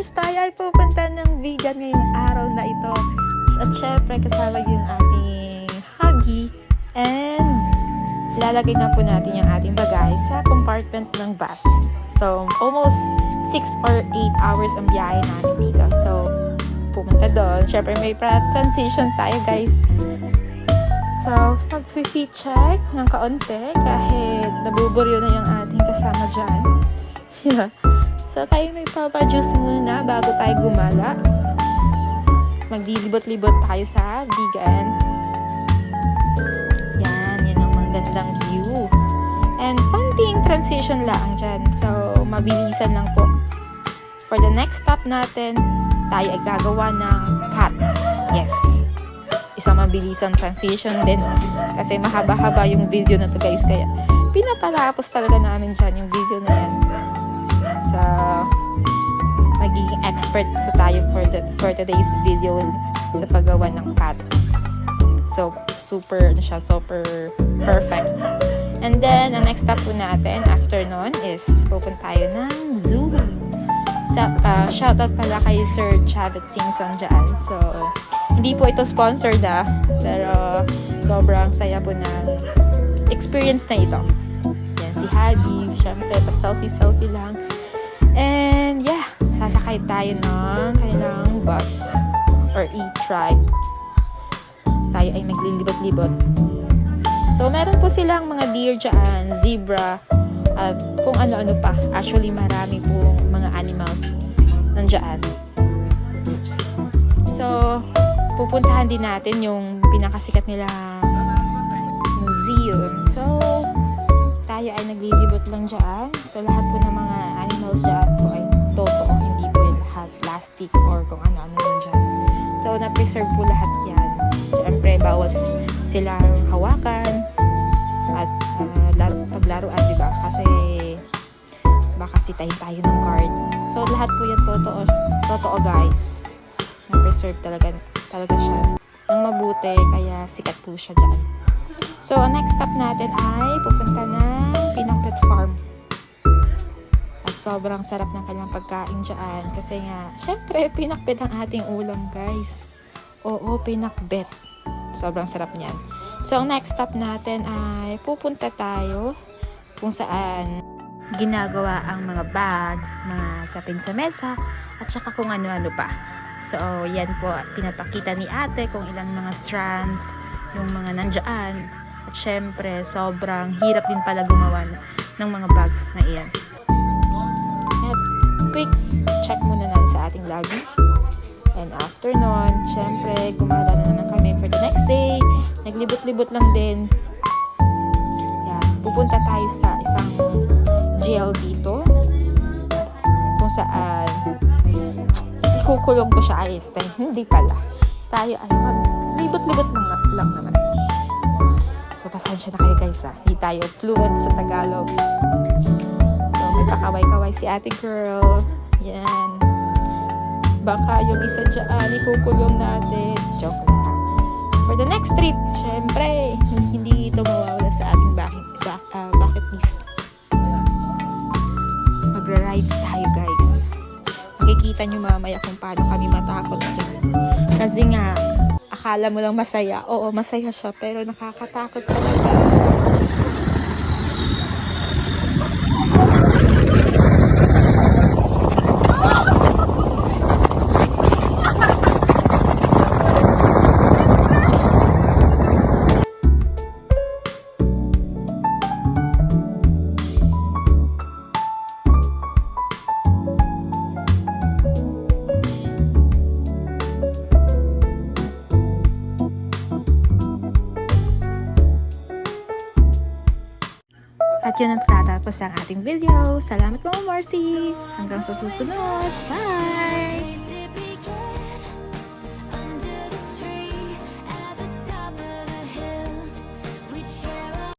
Mars, tayo ay pupunta ng vegan ngayong araw na ito. At syempre, kasama yung ating huggy. And ilalagay na po natin yung ating bagay sa compartment ng bus. So, almost 6 or 8 hours ang biyahe natin dito. So, pumunta doon. Syempre, may transition tayo, guys. So, mag-fit check ng kaunti kahit nabuburyo na yung ating kasama dyan. Yeah. So, tayo may papa-juice muna bago tayo gumala. Maglilibot-libot tayo sa vegan. Yan ang magandang view. And konting transition lang dyan. So, mabilisan lang po. For the next stop natin, tayo ay gagawa ng pot. Yes. Isang mabilisang transition din. Kasi mahaba-haba yung video na to, guys. Kaya, pinapalapos talaga namin dyan yung video na yan. So, magiging expert po tayo for today's video sa paggawa ng pot. So, super perfect. And then, ang next stop po natin after nun is pupunta tayo ng zoo. Shoutout pala kay Sir Chavit Singson dyan. So, hindi po ito sponsored pero sobrang saya po ng experience na ito. Yan, si Habib, syempre, pa-selfie lang. And yeah, sasakay tayo ng kailang bus or e-trike. Tayo ay maglilibot-libot. So, meron po silang mga deer dyan, zebra, at kung ano-ano pa. Actually, marami pong mga animals nandyan. So, pupuntahan din natin yung pinakasikat nila museum. So, tayo ay naglilibot lang dyan. So, lahat po ng mga animals dyan po ay totoo. Hindi po lahat plastic or kung ano-ano yun dyan. So, na-preserve po lahat yan. Siyempre, bawal silang hawakan at paglaruan, diba? Kasi baka sitahin tayo ng card. So, lahat po yan totoo, guys. Na-preserve talaga siya ng mabuti, kaya sikat po siya dyan. So, ang next stop natin ay pupunta ng Pinakbet Farm. At sobrang sarap ng kanyang pagkain dyan. Kasi nga, syempre, pinakbet ang ating ulam, guys. Oo, pinakbet. Sobrang sarap niyan. So, ang next stop natin ay pupunta tayo kung saan ginagawa ang mga bags, mga sapin sa mesa, at saka kung ano-ano pa. So, yan po, pinapakita ni ate kung ilang mga strands yung mga nandyan. At syempre, sobrang hirap din pala gumawa ng mga bags na iyan. At quick check muna natin sa ating lobby. And after nun, syempre, gumala na naman kami for the next day. Naglibot-libot lang din. Yan, pupunta tayo sa isang jail dito. Kung saan ikukulong ko siya ayos. Hindi pala. Tayo ay maglibot-libot lang naman. So, pasensya na kayo, guys, Hindi tayo fluent sa Tagalog. So, may pakaway-kaway si ate girl. Yan. Baka yung isa dyan, ikukulong natin. Joke lang. For the next trip, syempre, hindi ito mawawala sa ating bucket list. Magra-rides tayo, guys. Makikita nyo mamaya kung paano kami matakot dyan. Kasi nga, akala mo lang masaya. Oo, masaya siya, pero nakakatakot talaga. At yun ang tatapos ang ating video. Salamat, Mama Marcy. Hanggang sa susunod. Bye!